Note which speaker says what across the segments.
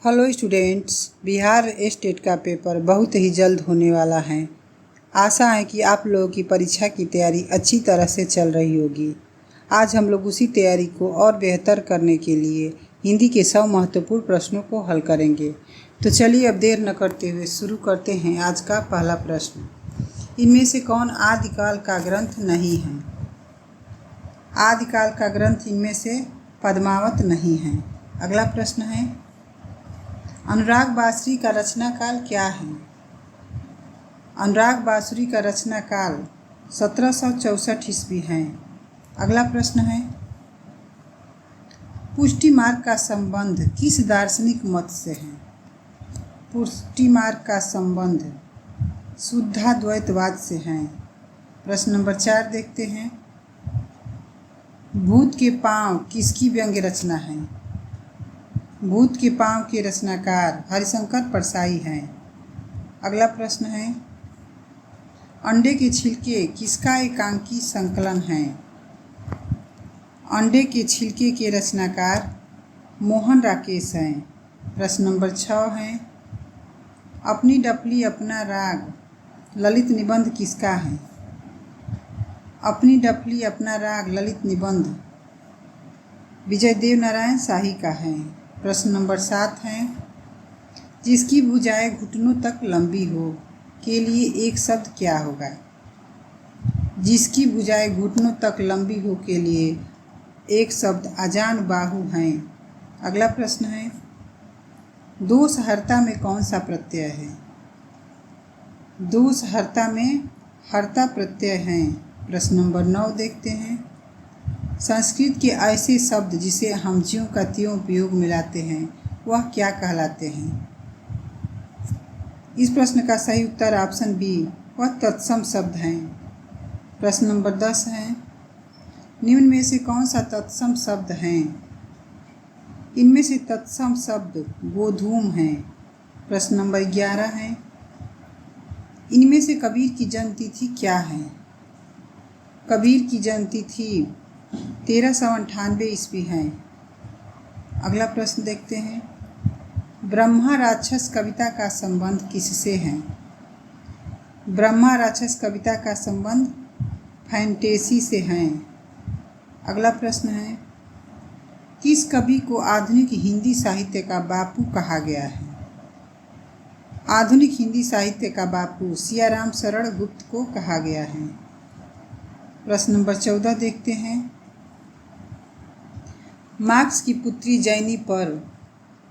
Speaker 1: Hello students, Bihar state का paper बहुत ही जल्द होने वाला है। आशा है कि आप लोगों की परीक्षा की तैयारी अच्छी तरह से चल रही होगी। आज हम लोग उसी तैयारी को और बेहतर करने के लिए हिंदी के 100 महत्वपूर्ण प्रश्नों को हल करेंगे। तो चलिए अब देर न करते हुए शुरू करते हैं आज का पहला प्रश्न। इनमें से कौन आदिकाल का ग्रंथ नहीं है? आदिकाल का ग्रंथ इनमें से पद्मावत नहीं है। अगला प्रश्न है, अनुराग बांसुरी का रचना काल क्या है? अनुराग बांसुरी का रचना काल 1764 ईस्वी है। अगला प्रश्न है, पुष्टि मार्ग का संबंध किस दार्शनिक मत से है? पुष्टि मार्ग का संबंध शुद्धाद्वैतवाद से है। प्रश्न नंबर 4 देखते हैं, भूत के पांव किसकी व्यंग्य रचना है? भूत के पांव के रचनाकार हरिशंकर परसाई हैं। अगला प्रश्न है, अंडे के छिलके किसका एकांकी संकलन है? अंडे के छिलके के रचनाकार मोहन राकेश हैं। प्रश्न नंबर 6 है, अपनी डफली अपना राग ललित निबंध किसका है? अपनी डफली अपना राग ललित निबंध विजय देव नारायण शाही का है। प्रश्न नंबर 7 है, जिसकी भुजाएं घुटनों तक लंबी हो के लिए एक शब्द क्या होगा? जिसकी भुजाएं घुटनों तक लंबी हो के लिए एक शब्द अजान बाहु हैं। अगला प्रश्न है, दोषहर्ता में कौन सा प्रत्यय है? दोषहर्ता में हर्ता प्रत्यय है। प्रश्न नंबर 9 देखते हैं, संस्कृत के ऐसे शब्द जिसे हम ज्यों का त्यों उपयोग में लाते हैं वह क्या कहलाते हैं? इस प्रश्न का सही उत्तर ऑप्शन बी, वह तत्सम शब्द हैं। प्रश्न नंबर 10 है, निम्न में से कौन सा तत्सम शब्द हैं? इनमें से तत्सम शब्द गोधूम हैं। प्रश्न नंबर 11 है, इनमें से कबीर की जन्मतिथि क्या है? कबीर की जन्मतिथि 1398 ईस्वी है। अगला प्रश्न देखते हैं, ब्रह्मा राक्षस कविता का संबंध किससे है? ब्रह्मा राक्षस कविता का संबंध फैंटेसी से है। अगला प्रश्न है, किस कवि को आधुनिक हिंदी साहित्य का बापू कहा गया है? आधुनिक हिंदी साहित्य का बापू सियाराम शरण गुप्त को कहा गया है। प्रश्न नंबर 14 देखते हैं, मार्क्स की पुत्री जैनी पर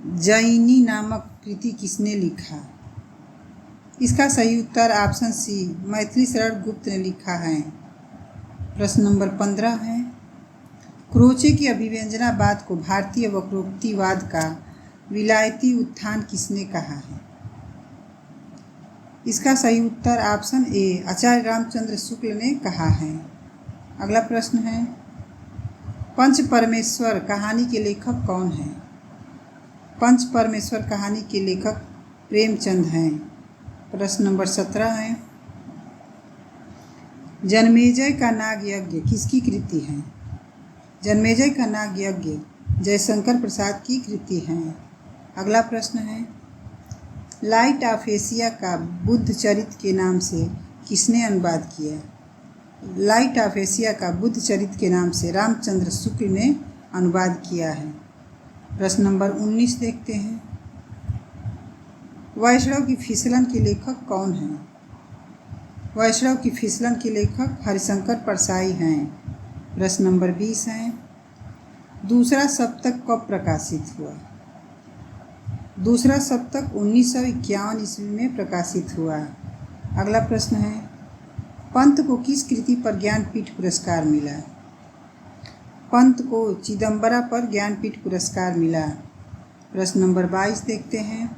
Speaker 1: जैनी नामक कृति किसने लिखा? इसका सही उत्तर ऑप्शन सी, मैथिली शरण गुप्त ने लिखा है। प्रश्न नंबर 15 है, क्रोचे की अभिव्यंजनावाद को भारतीय वक्रोक्तिवाद का विलायती उत्थान किसने कहा है? इसका सही उत्तर ऑप्शन ए, आचार्य रामचंद्र शुक्ल ने कहा है। अगला प्रश्न है, पंच परमेश्वर कहानी के लेखक कौन हैं? पंच परमेश्वर कहानी के लेखक प्रेमचंद हैं। प्रश्न नंबर 17 है, जन्मेजय का नाग यज्ञ किसकी कृति है? जन्मेजय का नाग यज्ञ जयशंकर प्रसाद की कृति है। अगला प्रश्न है, लाइट ऑफ एशिया का बुद्ध चरित्र के नाम से किसने अनुवाद किया? लाइट ऑफ एशिया का बुद्ध चरित्र के नाम से रामचंद्र शुक्ल ने अनुवाद किया है। प्रश्न नंबर 19 देखते हैं, वैष्णव की फिसलन के लेखक कौन हैं? वैष्णव की फिसलन के लेखक हरिशंकर परसाई हैं। प्रश्न नंबर 20 है, दूसरा सप्तक कब प्रकाशित हुआ? दूसरा सप्तक 1951 ईस्वी में प्रकाशित हुआ। अगला प्रश्न है, पंत को किस कृति पर ज्ञानपीठ पुरस्कार मिला? पंत को चिदम्बरा पर ज्ञानपीठ पुरस्कार मिला। प्रश्न नंबर 22 देखते हैं,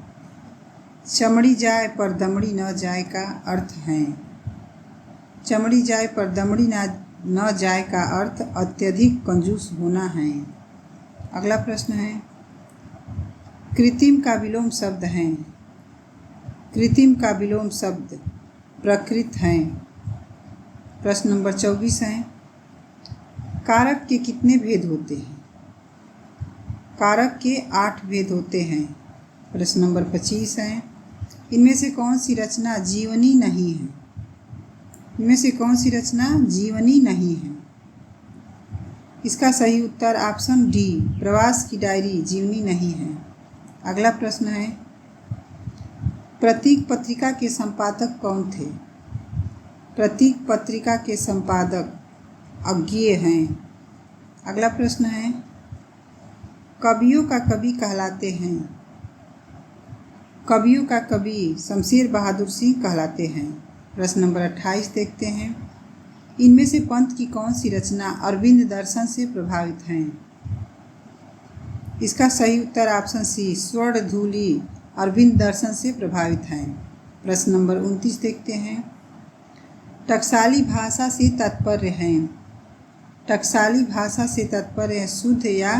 Speaker 1: चमड़ी जाए पर दमड़ी न जाए का अर्थ है? चमड़ी जाए पर दमड़ी न जाए का अर्थ अत्यधिक कंजूस होना है। अगला प्रश्न है, कृत्रिम का विलोम शब्द है? कृत्रिम का विलोम शब्द प्रकृत है। प्रश्न नंबर 24 है, कारक के कितने भेद होते हैं? कारक के 8 भेद होते हैं। प्रश्न नंबर 25 है, इनमें से कौन सी रचना जीवनी नहीं है? इनमें से कौन सी रचना जीवनी नहीं है? इसका सही उत्तर ऑप्शन डी, प्रवास की डायरी जीवनी नहीं है। अगला प्रश्न है, प्रतीक पत्रिका के संपादक कौन थे? प्रतीक पत्रिका के संपादक अज्ञेय हैं। अगला प्रश्न है, कवियों का कवि कहलाते हैं? कवियों का कवि शमशेर बहादुर सिंह कहलाते हैं। प्रश्न नंबर 28 देखते हैं, इनमें से पंत की कौन सी रचना अरविंद दर्शन से प्रभावित है? इसका सही उत्तर ऑप्शन सी, स्वर्ण धूलि अरविंद दर्शन से प्रभावित हैं। प्रश्न नंबर 29 देखते हैं, टकसाली भाषा से तात्पर्य है? टकसाली भाषा से तात्पर्य है शुद्ध या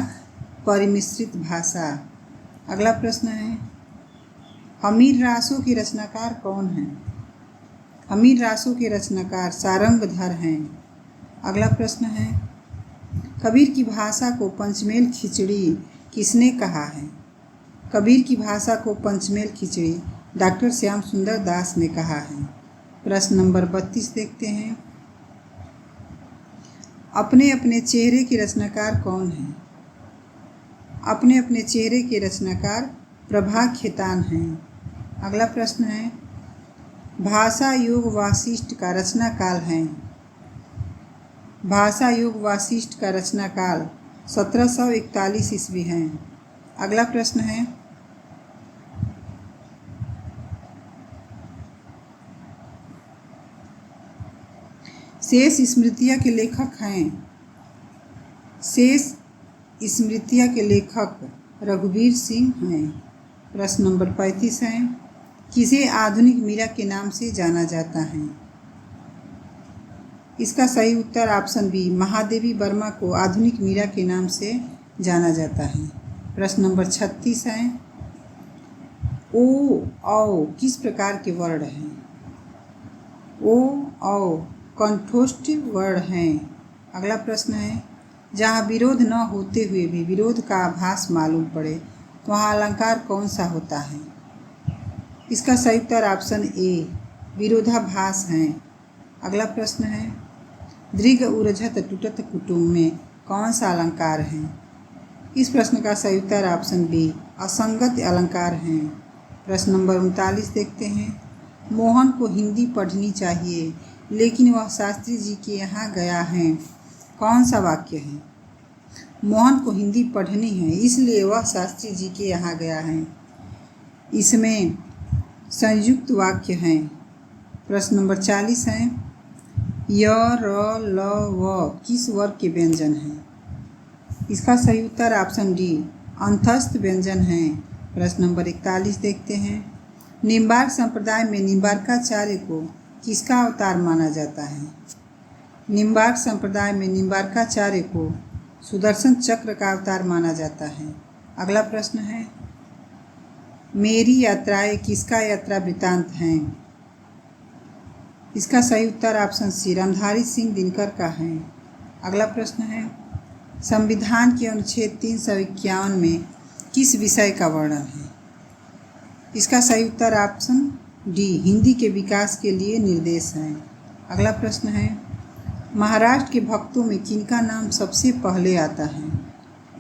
Speaker 1: परिमिश्रित भाषा। अगला प्रश्न है, हमीर रासों के रचनाकार कौन हैं? हमीर रासों के रचनाकार सारंगधर हैं। अगला प्रश्न है, कबीर की भाषा को पंचमेल खिचड़ी किसने कहा है? कबीर की भाषा को पंचमेल खिचड़ी डॉक्टर श्याम सुंदर दास ने कहा है। प्रश्न नंबर 32 देखते हैं, अपने अपने चेहरे के रचनाकार कौन हैं? अपने अपने चेहरे के रचनाकार प्रभा खेतान हैं। अगला प्रश्न है, भाषा योग वासिष्ठ का रचना काल है? भाषा योग वासिष्ठ का रचना काल 1741 ईस्वी है। अगला प्रश्न है, शेष स्मृतियाँ के लेखक हैं? शेष स्मृतियाँ के लेखक रघुवीर सिंह हैं। प्रश्न नंबर 35 है, किसे आधुनिक मीरा के नाम से जाना जाता है? इसका सही उत्तर ऑप्शन बी, महादेवी वर्मा को आधुनिक मीरा के नाम से जाना जाता है। प्रश्न नंबर 36 है, ओ औ किस प्रकार के वर्ण हैं? ओ औ कंठोष्ठ वर्ण हैं। अगला प्रश्न है, जहाँ विरोध न होते हुए भी विरोध का आभास मालूम पड़े वहाँ अलंकार कौन सा होता है? इसका सही उत्तर ऑप्शन ए, विरोधाभास हैं। अगला प्रश्न है, दृघ उर्जत टूटत कुटुम्ब में कौन सा अलंकार है? इस प्रश्न का सही उत्तर ऑप्शन बी, असंगत अलंकार हैं। प्रश्न नंबर 39 देखते हैं, मोहन को हिंदी पढ़नी चाहिए लेकिन वह शास्त्री जी के यहाँ गया है, कौन सा वाक्य है? मोहन को हिंदी पढ़नी है इसलिए वह शास्त्री जी के यहाँ गया है, इसमें संयुक्त वाक्य हैं। प्रश्न नंबर 40 है, य र ल व किस वर्ग के व्यंजन हैं? इसका सही उत्तर ऑप्शन डी, अंतस्थ व्यंजन हैं। प्रश्न नंबर 41 देखते हैं, निम्बार्क संप्रदाय में निम्बार्काचार्य को किसका अवतार माना जाता है? निम्बार्क संप्रदाय में निम्बार्काचार्य को सुदर्शन चक्र का अवतार माना जाता है। अगला प्रश्न है, मेरी यात्राएं किसका यात्रा वृत्तांत हैं? इसका सही उत्तर ऑप्शन सी, रामधारी सिंह दिनकर का है। अगला प्रश्न है, संविधान के अनुच्छेद 351 में किस विषय का वर्णन है? इसका सही उत्तर ऑप्शन डी, हिंदी के विकास के लिए निर्देश हैं। अगला प्रश्न है, महाराष्ट्र के भक्तों में किनका नाम सबसे पहले आता है?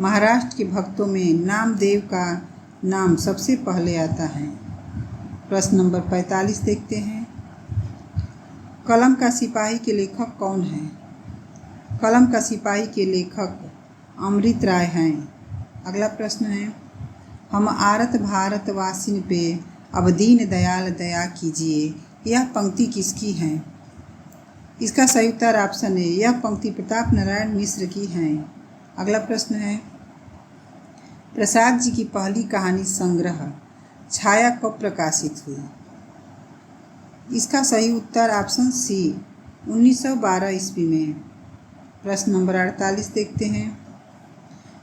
Speaker 1: महाराष्ट्र के भक्तों में नामदेव का नाम सबसे पहले आता है। प्रश्न नंबर 45 देखते हैं, कलम का सिपाही के लेखक कौन है? कलम का सिपाही के लेखक अमृत राय हैं। अगला प्रश्न है, हम आरत भारत वासिन पे अब दीन दयाल दया कीजिए, यह पंक्ति किसकी है? इसका सही उत्तर ऑप्शन है, यह पंक्ति प्रताप नारायण मिश्र की है। अगला प्रश्न है, प्रसाद जी की पहली कहानी संग्रह छाया कब प्रकाशित हुई? इसका सही उत्तर ऑप्शन सी, 1912 ईस्वी में। प्रश्न नंबर 48 देखते हैं,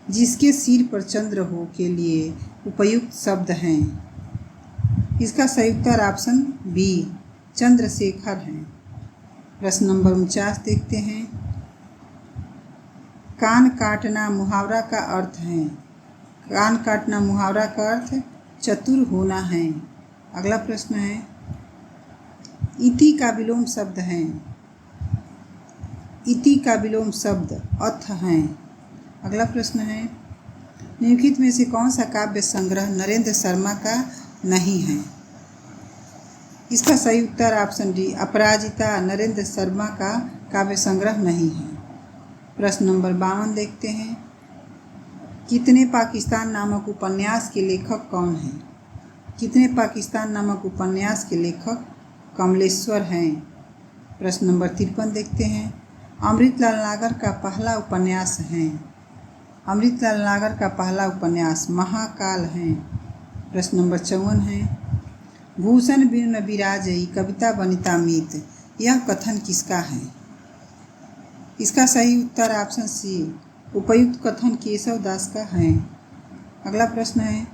Speaker 1: जिसके सिर पर चंद्र हो के लिए उपयुक्त शब्द हैं? इसका सही उत्तर ऑप्शन बी, चंद्रशेखर हैं। प्रश्न नंबर 49 देखते हैं, कान काटना मुहावरा का अर्थ है? कान काटना मुहावरा का अर्थ चतुर होना है। अगला प्रश्न है, इति का विलोम शब्द है। इति का विलोम शब्द अथ है। अगला प्रश्न है, निम्नलिखित में से कौन सा काव्य संग्रह नरेंद्र शर्मा का नहीं है? इसका सही उत्तर ऑप्शन डी, अपराजिता नरेंद्र शर्मा का काव्य संग्रह नहीं है। प्रश्न नंबर 52 देखते हैं, कितने पाकिस्तान नामक उपन्यास के लेखक कौन हैं? कितने पाकिस्तान नामक उपन्यास के लेखक कमलेश्वर हैं। प्रश्न नंबर 53 देखते हैं, अमृतलाल नागर का पहला उपन्यास है। अमृतलाल नागर का पहला उपन्यास महाकाल है। प्रश्न नंबर 54 है, भूषण बिनु विराजई कविता वनिता मीत, यह कथन किसका है? इसका सही उत्तर ऑप्शन सी, उपयुक्त कथन केशव दास का है। अगला प्रश्न है,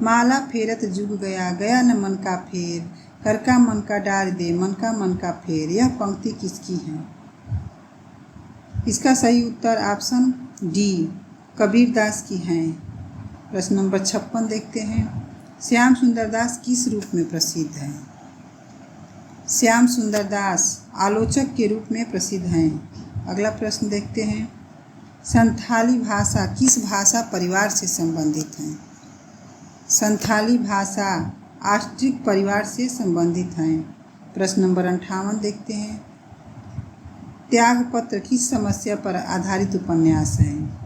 Speaker 1: माला फेरत जुग गया गया न मन का फेर, कर का मन का डार दे मन का फेर, यह पंक्ति किसकी है? इसका सही उत्तर ऑप्शन डी, कबीर दास की है। प्रश्न नंबर 56 देखते हैं, श्याम सुंदर दास किस रूप में प्रसिद्ध है? श्याम सुंदर दास आलोचक के रूप में प्रसिद्ध हैं। अगला प्रश्न देखते हैं, संथाली भाषा किस भाषा परिवार से संबंधित है? संथाली भाषा आस्ट्रिक परिवार से संबंधित हैं। प्रश्न नंबर 58 देखते हैं, त्यागपत्र किस समस्या पर आधारित उपन्यास है?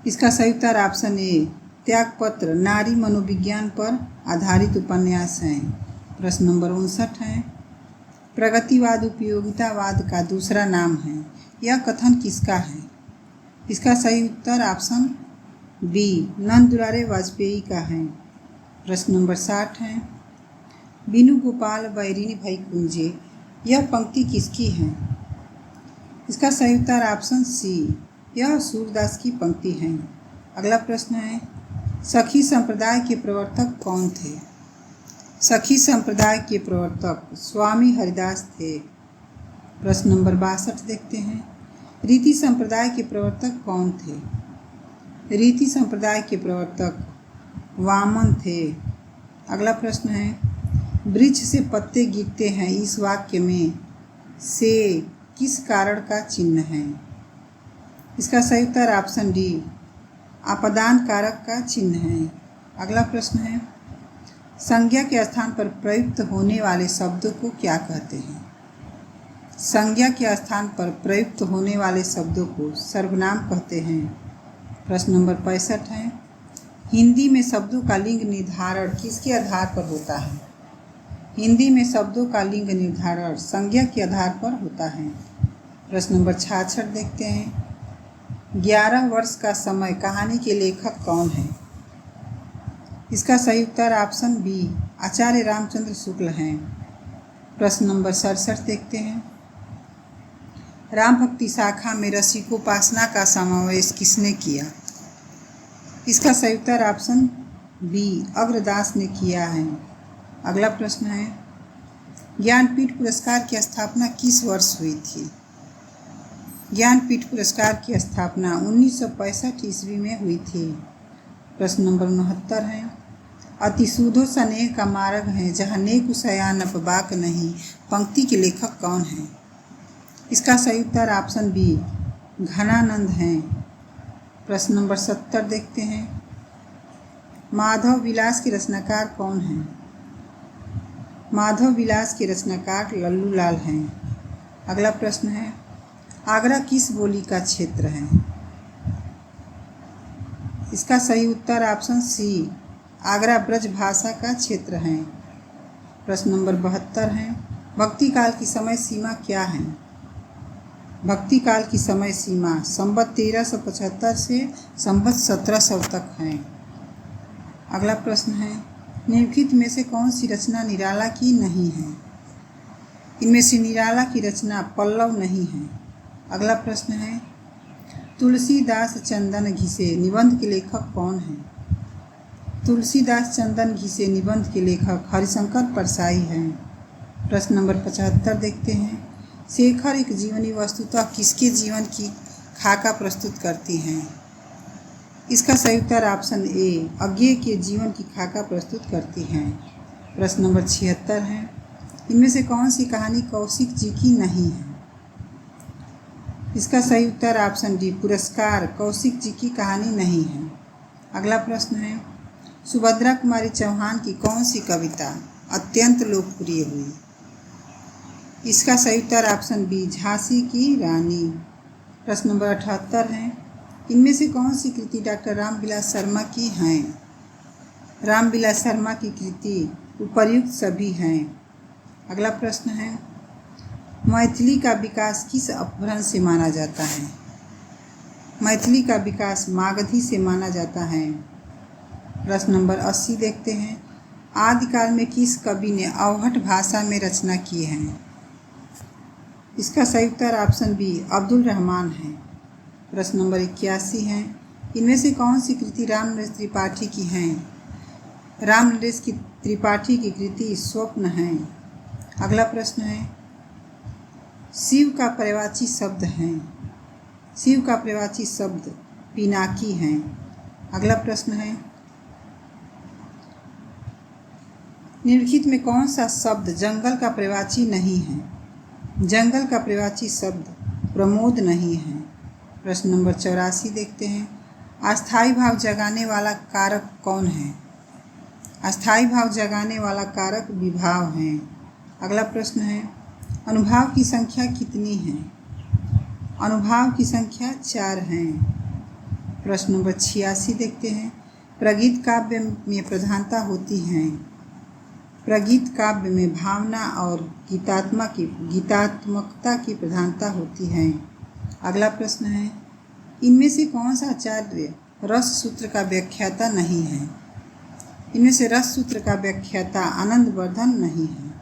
Speaker 1: इसका सही उत्तर ऑप्शन ए, त्यागपत्र नारी मनोविज्ञान पर आधारित उपन्यास है। प्रश्न नंबर 59 है, प्रगतिवाद उपयोगितावाद का दूसरा नाम है, यह कथन किसका है? इसका सही उत्तर ऑप्शन बी, नंद दुलारे वाजपेयी का है। प्रश्न नंबर 60 है, बीनू गोपाल बैरिनी भई कुंजे, यह पंक्ति किसकी है? इसका सही उत्तर ऑप्शन सी, यह सूरदास की पंक्ति है। अगला प्रश्न है, सखी संप्रदाय के प्रवर्तक कौन थे? सखी संप्रदाय के प्रवर्तक स्वामी हरिदास थे। प्रश्न नंबर 62 देखते हैं, रीति संप्रदाय के प्रवर्तक कौन थे? रीति संप्रदाय के प्रवर्तक वामन थे। अगला प्रश्न है, वृक्ष से पत्ते गिरते हैं इस वाक्य में से किस कारण का चिन्ह है? इसका सही उत्तर ऑप्शन डी, आपादान कारक का चिन्ह है। अगला प्रश्न है, संज्ञा के स्थान पर प्रयुक्त होने वाले शब्दों को क्या कहते हैं? संज्ञा के स्थान पर प्रयुक्त होने वाले शब्दों को सर्वनाम कहते हैं। प्रश्न नंबर 65 है, हिंदी में शब्दों का लिंग निर्धारण किसके आधार पर होता है? हिंदी में शब्दों का लिंग निर्धारण संज्ञा के आधार पर होता है। प्रश्न नंबर 66 देखते हैं, 11 वर्ष का समय कहानी के लेखक कौन है? इसका सही उत्तर ऑप्शन बी, आचार्य रामचंद्र शुक्ल हैं। प्रश्न नंबर 67 देखते हैं, राम भक्ति शाखा में रसिकोपासना का समावेश किसने किया? इसका सही उत्तर ऑप्शन बी, अग्रदास ने किया है। अगला प्रश्न है, ज्ञानपीठ पुरस्कार की स्थापना किस वर्ष हुई थी? ज्ञानपीठ पुरस्कार की स्थापना 1965 ईस्वी में हुई थी। प्रश्न नंबर 69 है, अति सूधो स्नेह का मार्ग है जहाँ नेक सयान बाक नहीं, पंक्ति के लेखक कौन है? इसका सही उत्तर ऑप्शन बी, घनानंद हैं। प्रश्न नंबर 70 देखते हैं, माधव विलास के रचनाकार कौन हैं? माधव विलास के रचनाकार लल्लू लाल हैं। अगला प्रश्न है, आगरा किस बोली का क्षेत्र है? इसका सही उत्तर ऑप्शन सी, आगरा ब्रज भाषा का क्षेत्र है। प्रश्न नंबर 72 है, भक्ति काल की समय सीमा क्या है? भक्ति काल की समय सीमा संवत 1375 से संवत 1700 तक है। अगला प्रश्न है, निम्नलिखित में से कौन सी रचना निराला की नहीं है? इनमें से निराला की रचना पल्लव नहीं है। अगला प्रश्न है, तुलसीदास चंदन घिसे निबंध के लेखक कौन हैं? तुलसीदास चंदन घिसे निबंध के लेखक हरिशंकर परसाई हैं। प्रश्न नंबर 75 देखते हैं, शेखर एक जीवनी वस्तुतः किसके जीवन की खाका प्रस्तुत करती हैं? इसका सही उत्तर ऑप्शन ए अज्ञेय के जीवन की खाका प्रस्तुत करती हैं। प्रश्न नंबर 76 है, इनमें से कौन सी कहानी कौशिक जी की नहीं है? इसका सही उत्तर ऑप्शन डी पुरस्कार कौशिक जी की कहानी नहीं है। अगला प्रश्न है, सुभद्रा कुमारी चौहान की कौन सी कविता अत्यंत लोकप्रिय हुई? इसका सही उत्तर ऑप्शन बी झांसी की रानी। प्रश्न नंबर 78 है, इनमें से कौन सी कृति डॉक्टर रामविलास शर्मा की हैं? रामविलास शर्मा की कृति उपर्युक्त सभी हैं। अगला प्रश्न है, मैथिली का विकास किस अपभ्रंश से माना जाता है? मैथिली का विकास मागधी से माना जाता है। प्रश्न नंबर 80 देखते हैं, आदिकाल में किस कवि ने अवहट भाषा में रचना की है? इसका सही उत्तर ऑप्शन बी अब्दुल रहमान है। प्रश्न नंबर 81 है, इनमें से कौन सी कृति रामनरेश त्रिपाठी की हैं? रामनरेश की त्रिपाठी की कृति स्वप्न है। अगला प्रश्न है, शिव का पर्यायवाची शब्द है। शिव का पर्यायवाची शब्द पिनाकी है। अगला प्रश्न है, निम्नलिखित में कौन सा शब्द जंगल का पर्यायवाची नहीं है? जंगल का पर्यायवाची शब्द प्रमोद नहीं है। प्रश्न नंबर 84 देखते हैं, अस्थायी भाव जगाने वाला कारक कौन है? अस्थायी भाव जगाने वाला कारक विभाव है। अगला प्रश्न है, अनुभाव की संख्या कितनी है? अनुभाव की संख्या 4 है। प्रश्न नंबर 86 देखते हैं, प्रगीत काव्य में प्रधानता होती है। प्रगीत काव्य में भावना और गीतात्मकता की प्रधानता होती है। अगला प्रश्न है, इनमें से कौन सा आचार्य रस सूत्र का व्याख्याता नहीं है? इनमें से रस सूत्र का व्याख्याता आनंदवर्धन नहीं है।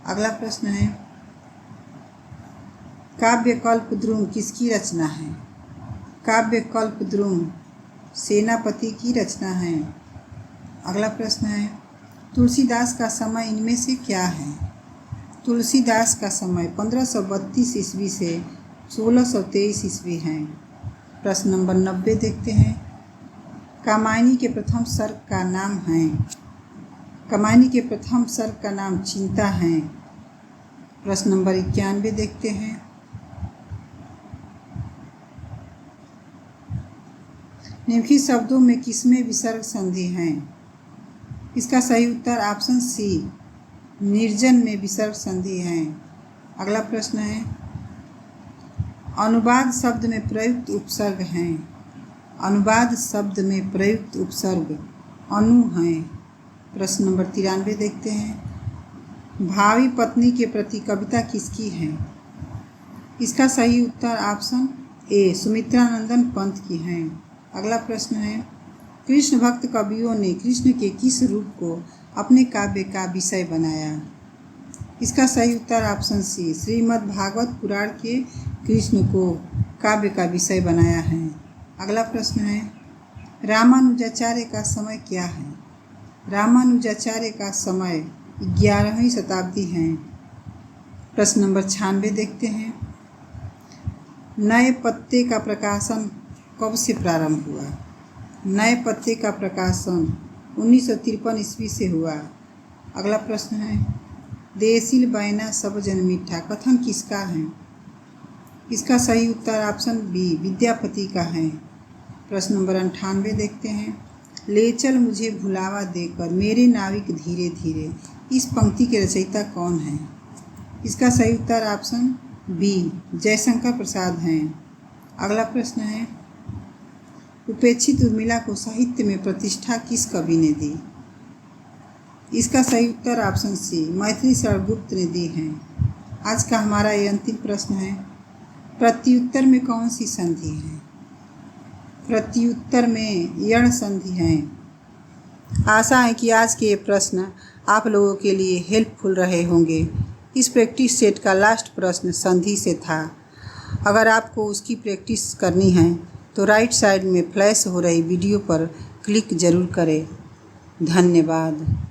Speaker 1: अगला प्रश्न है, काव्य कल्पद्रुम किसकी रचना है? काव्य कल्पद्रुम सेनापति की रचना है। अगला प्रश्न है, तुलसीदास का समय इनमें से क्या है? तुलसीदास का समय 1532 ईस्वी से 1623 ईस्वी है। प्रश्न नंबर 90 देखते हैं, कामायनी के प्रथम सर्ग का नाम है। कामायनी के प्रथम सर्ग का नाम चिंता है। प्रश्न नंबर 91 देखते हैं, निम्नलिखित शब्दों में किसमें विसर्ग संधि है? इसका सही उत्तर ऑप्शन सी निर्जन में विसर्ग संधि है। अगला प्रश्न है, अनुवाद शब्द में प्रयुक्त उपसर्ग हैं। अनुवाद शब्द में प्रयुक्त उपसर्ग अनु हैं। प्रश्न नंबर 93 देखते हैं, भावी पत्नी के प्रति कविता किसकी है? इसका सही उत्तर ऑप्शन ए सुमित्रानंदन पंत की है। अगला प्रश्न है, कृष्ण भक्त कवियों ने कृष्ण के किस रूप को अपने काव्य का विषय बनाया? इसका सही उत्तर ऑप्शन सी श्रीमद् भागवत पुराण के कृष्ण को काव्य का विषय बनाया है। अगला प्रश्न है, रामानुजाचार्य का समय क्या है? रामानुजाचार्य का समय 11वीं शताब्दी है। प्रश्न नंबर 96 देखते हैं, नए पत्ते का प्रकाशन कब से प्रारंभ हुआ? नए पत्ते का प्रकाशन 1953 ईस्वी से हुआ। अगला प्रश्न है, देसिल बैना सब जन मीठा कथन किसका है? इसका सही उत्तर ऑप्शन बी विद्यापति का है। प्रश्न नंबर 98 देखते हैं, ले चल मुझे भुलावा देकर मेरे नाविक धीरे धीरे, इस पंक्ति के रचयिता कौन है? इसका सही उत्तर ऑप्शन बी जयशंकर प्रसाद हैं। अगला प्रश्न है, उपेक्षित उर्मिला को साहित्य में प्रतिष्ठा किस कवि ने दी? इसका सही उत्तर ऑप्शन सी मैथिली शरण गुप्त ने दी है। आज का हमारा ये अंतिम प्रश्न है, प्रत्युत्तर में कौन सी संधि है? प्रत्युत्तर में यण संधि है। आशा है कि आज के ये प्रश्न आप लोगों के लिए हेल्पफुल रहे होंगे। इस प्रैक्टिस सेट का लास्ट प्रश्न संधि से था। अगर आपको उसकी प्रैक्टिस करनी है तो राइट साइड में फ्लैश हो रही वीडियो पर क्लिक ज़रूर करें। धन्यवाद।